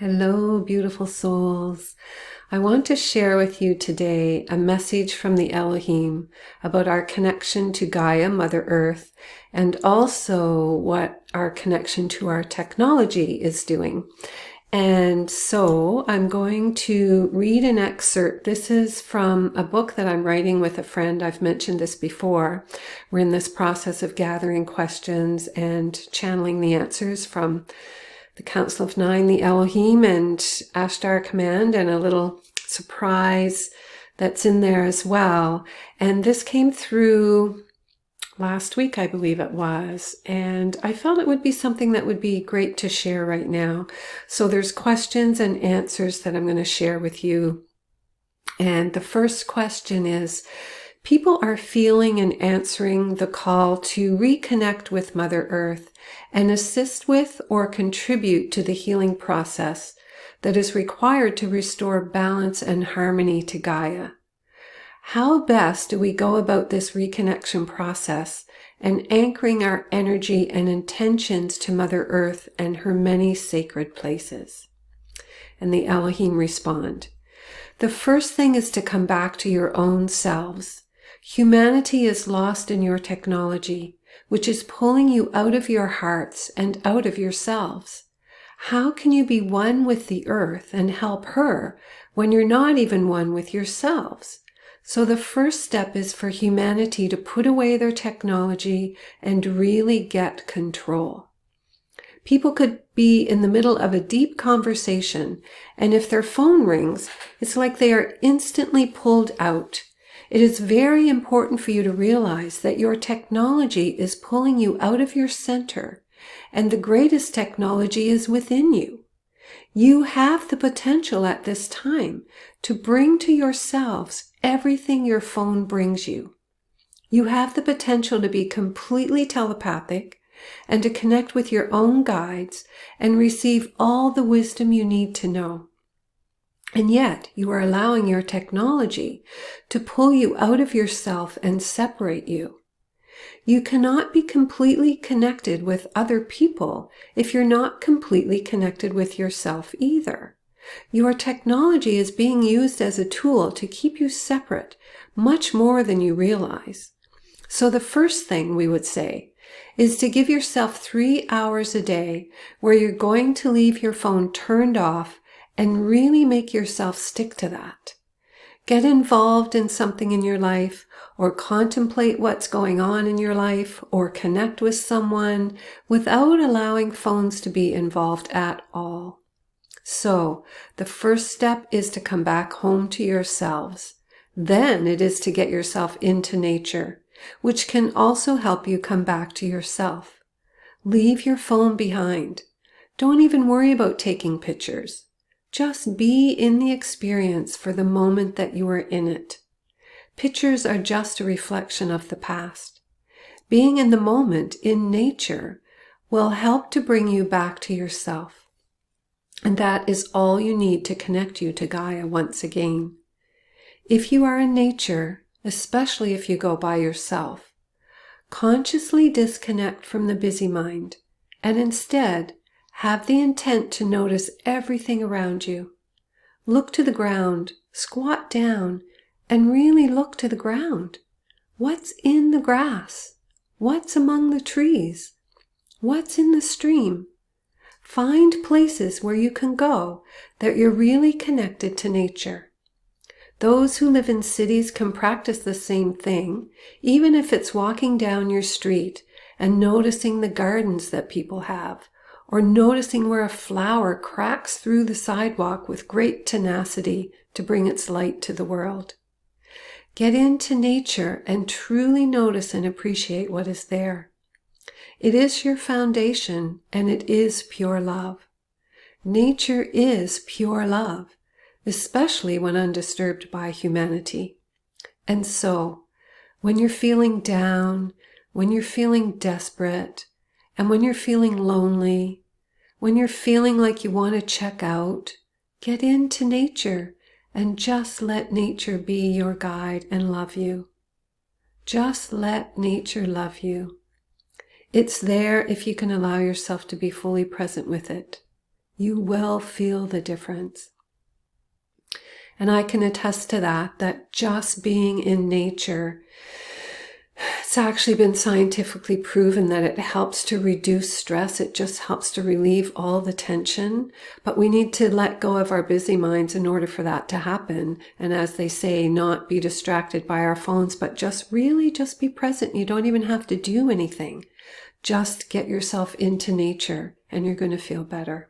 Hello, beautiful souls. I want to share with you today a message from the Elohim about our connection to Gaia, Mother Earth, and also what our connection to our technology is doing. And so I'm going to read an excerpt. This is from a book that I'm writing with a friend. I've mentioned this before. We're in this process of gathering questions and channeling the answers from the Council of Nine, the Elohim, and Ashtar Command, and a little surprise that's in there as well. And this came through last week, I believe it was, and I felt it would be something that would be great to share right now. So there's questions and answers that I'm going to share with you. And the first question is, people are feeling and answering the call to reconnect with Mother Earth and assist with or contribute to the healing process that is required to restore balance and harmony to Gaia. How best do we go about this reconnection process and anchoring our energy and intentions to Mother Earth and her many sacred places? And the Elohim respond, the first thing is to come back to your own selves. Humanity is lost in your technology, which is pulling you out of your hearts and out of yourselves. How can you be one with the earth and help her when you're not even one with yourselves? So the first step is for humanity to put away their technology and really get control. People could be in the middle of a deep conversation, and if their phone rings, it's like they are instantly pulled out. It is very important for you to realize that your technology is pulling you out of your center, and the greatest technology is within you. You have the potential at this time to bring to yourselves everything your phone brings you. You have the potential to be completely telepathic and to connect with your own guides and receive all the wisdom you need to know. And yet you are allowing your technology to pull you out of yourself and separate you. You cannot be completely connected with other people if you're not completely connected with yourself either. Your technology is being used as a tool to keep you separate much more than you realize. So the first thing we would say is to give yourself 3 hours a day where you're going to leave your phone turned off and really make yourself stick to that. Get involved in something in your life, or contemplate what's going on in your life, or connect with someone without allowing phones to be involved at all. So the first step is to come back home to yourselves. Then it is to get yourself into nature, which can also help you come back to yourself. Leave your phone behind. Don't even worry about taking pictures. Just be in the experience for the moment that you are in it. Pictures are just a reflection of the past. Being in the moment, in nature, will help to bring you back to yourself. And that is all you need to connect you to Gaia once again. If you are in nature, especially if you go by yourself, consciously disconnect from the busy mind and instead have the intent to notice everything around you. Look to the ground, squat down, and really look to the ground. What's in the grass? What's among the trees? What's in the stream? Find places where you can go that you're really connected to nature. Those who live in cities can practice the same thing, even if it's walking down your street and noticing the gardens that people have, or noticing where a flower cracks through the sidewalk with great tenacity to bring its light to the world. Get into nature and truly notice and appreciate what is there. It is your foundation, and it is pure love. Nature is pure love, especially when undisturbed by humanity. And so, when you're feeling down, when you're feeling desperate, and when you're feeling lonely, when you're feeling like you want to check out, get into nature and just let nature be your guide and love you. Just let nature love you. It's there if you can allow yourself to be fully present with it. You will feel the difference. And I can attest to that just being in nature, it's actually been scientifically proven that it helps to reduce stress. It just helps to relieve all the tension. But we need to let go of our busy minds in order for that to happen. And as they say, not be distracted by our phones, but just be present. You don't even have to do anything. Just get yourself into nature and you're going to feel better.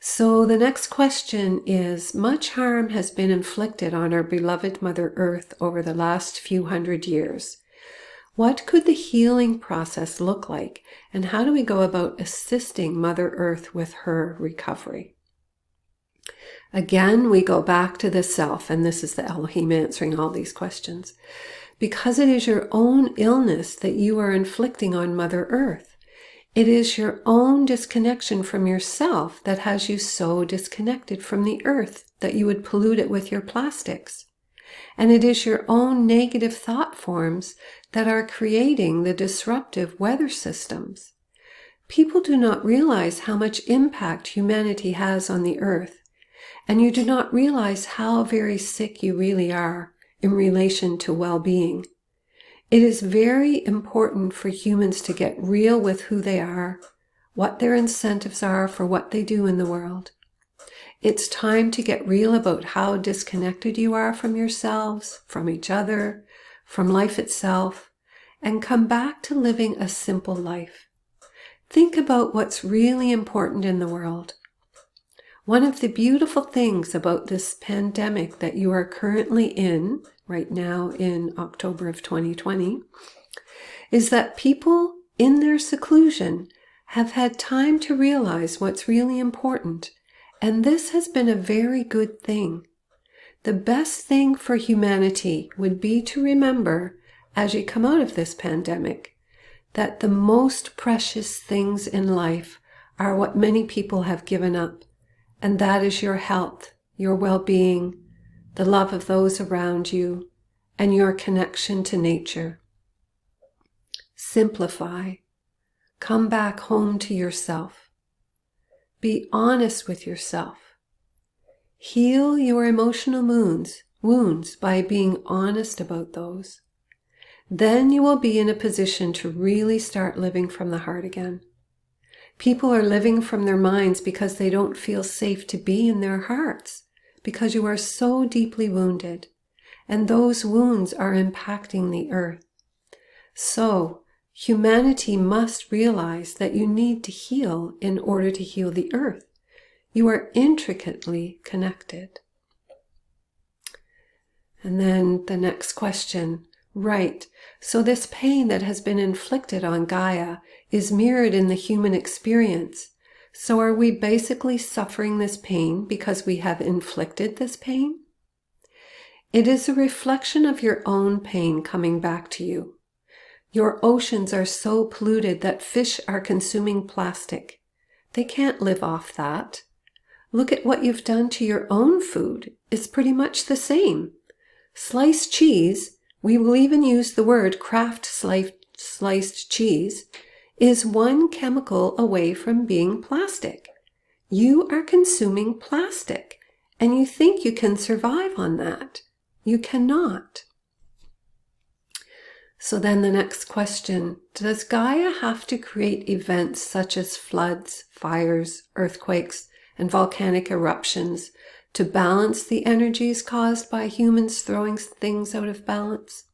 So the next question is, much harm has been inflicted on our beloved Mother Earth over the last few hundred years. What could the healing process look like, and how do we go about assisting Mother Earth with her recovery? Again, we go back to the self, and this is the Elohim answering all these questions. Because it is your own illness that you are inflicting on Mother Earth. It is your own disconnection from yourself that has you so disconnected from the earth that you would pollute it with your plastics. And it is your own negative thought forms that are creating the disruptive weather systems. People do not realize how much impact humanity has on the earth, and you do not realize how very sick you really are in relation to well-being. It is very important for humans to get real with who they are, what their incentives are for what they do in the world. It's time to get real about how disconnected you are from yourselves, from each other, from life itself, and come back to living a simple life. Think about what's really important in the world. One of the beautiful things about this pandemic that you are currently in, right now in October of 2020, is that people in their seclusion have had time to realize what's really important. And this has been a very good thing. The best thing for humanity would be to remember, as you come out of this pandemic, that the most precious things in life are what many people have given up. And that is your health, your well-being, the love of those around you, and your connection to nature. Simplify. Come back home to yourself. Be honest with yourself. Heal your emotional wounds by being honest about those. Then you will be in a position to really start living from the heart again. People are living from their minds because they don't feel safe to be in their hearts, because you are so deeply wounded, and those wounds are impacting the earth. So, humanity must realize that you need to heal in order to heal the earth. You are intricately connected. And then the next question, right, so this pain that has been inflicted on Gaia is mirrored in the human experience. So are we basically suffering this pain because we have inflicted this pain? It is a reflection of your own pain coming back to you. Your oceans are so polluted that fish are consuming plastic. They can't live off that. Look at what you've done to your own food. It's pretty much the same. Sliced cheese, we will even use the word Kraft sliced cheese, is one chemical away from being plastic. You are consuming plastic, and you think you can survive on that. You cannot. So then the next question, does Gaia have to create events such as floods, fires, earthquakes, and volcanic eruptions to balance the energies caused by humans throwing things out of balance?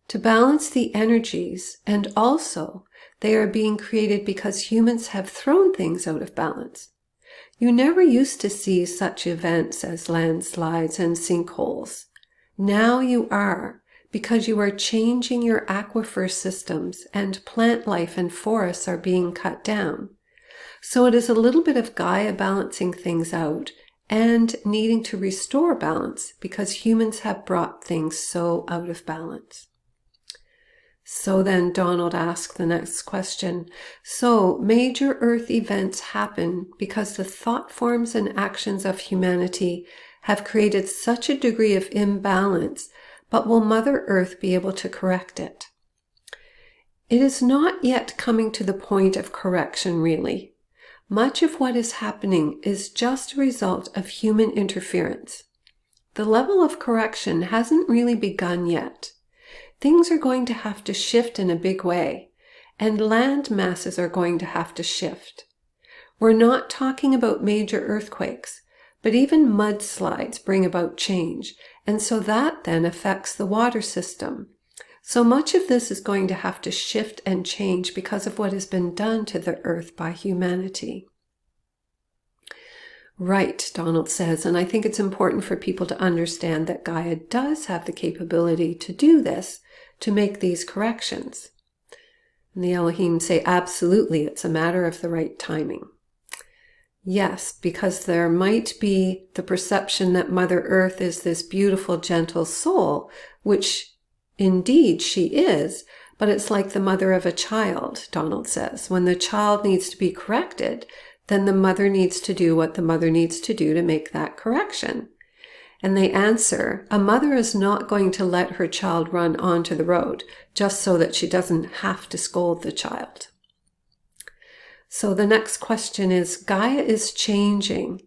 To balance the energies, and also they are being created because humans have thrown things out of balance. You never used to see such events as landslides and sinkholes. Now you are, because you are changing your aquifer systems and plant life and forests are being cut down. So it is a little bit of Gaia balancing things out and needing to restore balance because humans have brought things so out of balance. So then Donald asked the next question. So major earth events happen because the thought forms and actions of humanity have created such a degree of imbalance, but will Mother Earth be able to correct it? It is not yet coming to the point of correction, really. much of what is happening is just a result of human interference. The level of correction hasn't really begun yet. Things are going to have to shift in a big way, and land masses are going to have to shift. We're not talking about major earthquakes, but even mudslides bring about change, and so that then affects the water system. So much of this is going to have to shift and change because of what has been done to the earth by humanity. Right, Donald says, and I think it's important for people to understand that Gaia does have the capability to do this, to make these corrections. And the Elohim say, absolutely, it's a matter of the right timing. Yes, because there might be the perception that Mother Earth is this beautiful, gentle soul, which indeed she is, but it's like the mother of a child, Donald says. When the child needs to be corrected, then the mother needs to do what the mother needs to do to make that correction. And they answer, a mother is not going to let her child run onto the road just so that she doesn't have to scold the child. So the next question is, Gaia is changing,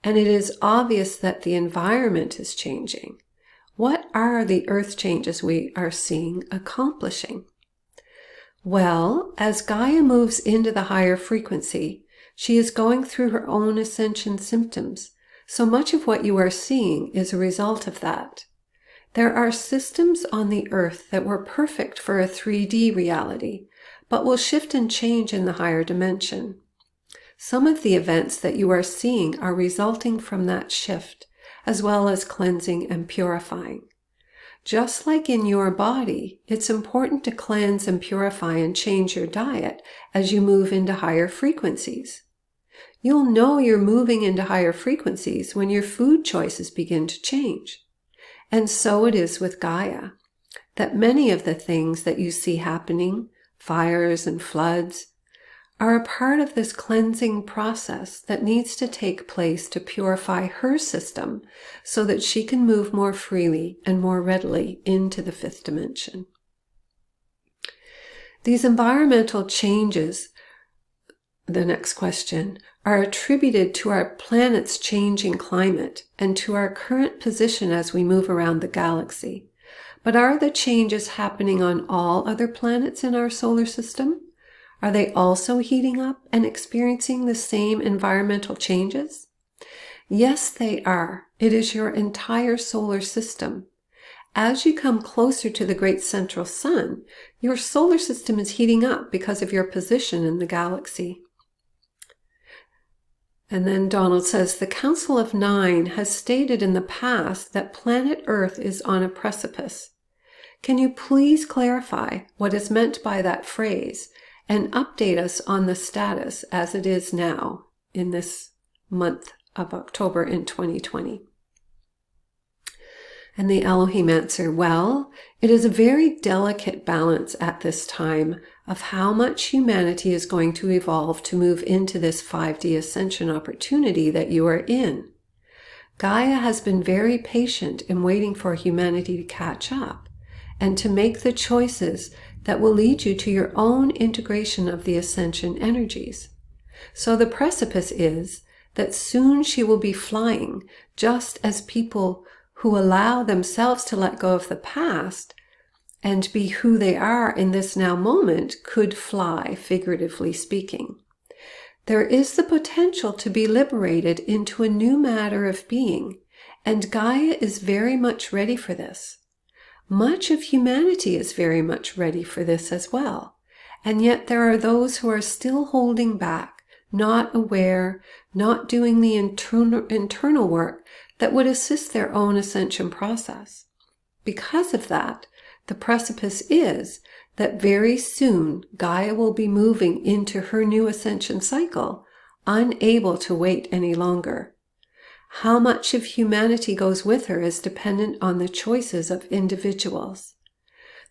and it is obvious that the environment is changing. What are the earth changes we are seeing accomplishing? Well, as Gaia moves into the higher frequency, she is going through her own ascension symptoms. So much of what you are seeing is a result of that. There are systems on the earth that were perfect for a 3D reality, but will shift and change in the higher dimension. Some of the events that you are seeing are resulting from that shift, as well as cleansing and purifying. Just like in your body, it's important to cleanse and purify and change your diet as you move into higher frequencies. You'll know you're moving into higher frequencies when your food choices begin to change. And so it is with Gaia, that many of the things that you see happening, fires and floods, are a part of this cleansing process that needs to take place to purify her system so that she can move more freely and more readily into the fifth dimension. These environmental changes, the next question, are attributed to our planet's changing climate and to our current position as we move around the galaxy. But are the changes happening on all other planets in our solar system? Are they also heating up and experiencing the same environmental changes? Yes, they are. It is your entire solar system. As you come closer to the great central sun, your solar system is heating up because of your position in the galaxy. And then Donald says, the Council of Nine has stated in the past that planet Earth is on a precipice. Can you please clarify what is meant by that phrase and update us on the status as it is now in this month of October in 2020? And the Elohim answer, well, it is a very delicate balance at this time of how much humanity is going to evolve to move into this 5D ascension opportunity that you are in. Gaia has been very patient in waiting for humanity to catch up and to make the choices that will lead you to your own integration of the ascension energies. So the precipice is that soon she will be flying, just as people who allow themselves to let go of the past and be who they are in this now moment could fly, figuratively speaking. There is the potential to be liberated into a new matter of being, and Gaia is very much ready for this. Much of humanity is very much ready for this as well, and yet there are those who are still holding back, not aware, not doing the internal work that would assist their own ascension process. Because of that, the precipice is that very soon Gaia will be moving into her new ascension cycle, unable to wait any longer. How much of humanity goes with her is dependent on the choices of individuals.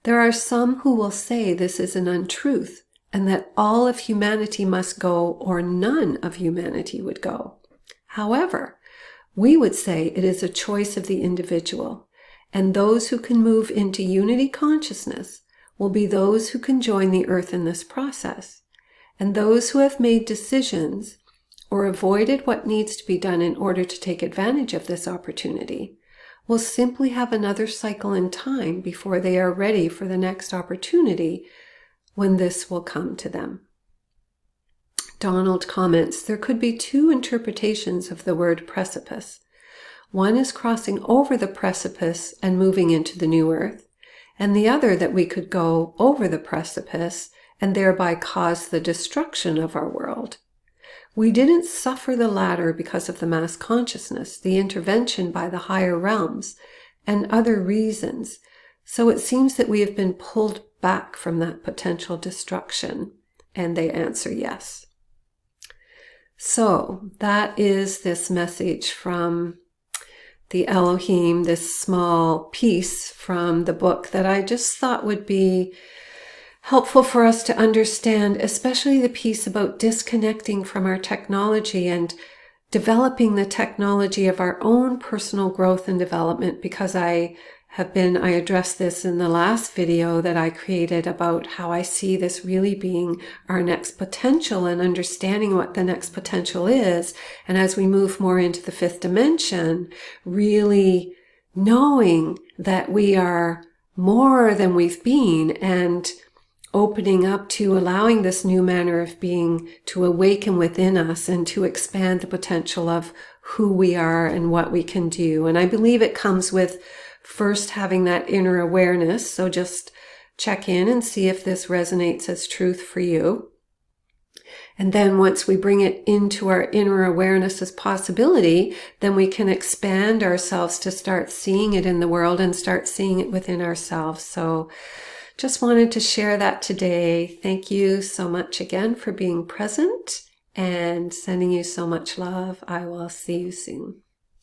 There are some who will say this is an untruth and that all of humanity must go or none of humanity would go. However, we would say it is a choice of the individual, and those who can move into unity consciousness will be those who can join the earth in this process, and those who have made decisions or avoided what needs to be done in order to take advantage of this opportunity will simply have another cycle in time before they are ready for the next opportunity when this will come to them. Donald comments, there could be two interpretations of the word precipice. One is crossing over the precipice and moving into the new earth, and the other that we could go over the precipice and thereby cause the destruction of our world. We didn't suffer the latter because of the mass consciousness, the intervention by the higher realms, and other reasons. So it seems that we have been pulled back from that potential destruction. And they answer yes. So that is this message from the Elohim, this small piece from the book that I just thought would be helpful for us to understand, especially the piece about disconnecting from our technology and developing the technology of our own personal growth and development, because I addressed this in the last video that I created about how I see this really being our next potential and understanding what the next potential is. And as we move more into the fifth dimension, really knowing that we are more than we've been and opening up to allowing this new manner of being to awaken within us and to expand the potential of who we are and what we can do. And I believe it comes with first having that inner awareness. So just check in and see if this resonates as truth for you. And then once we bring it into our inner awareness as possibility, then we can expand ourselves to start seeing it in the world and start seeing it within ourselves. So just wanted to share that today. Thank you so much again for being present and sending you so much love. I will see you soon.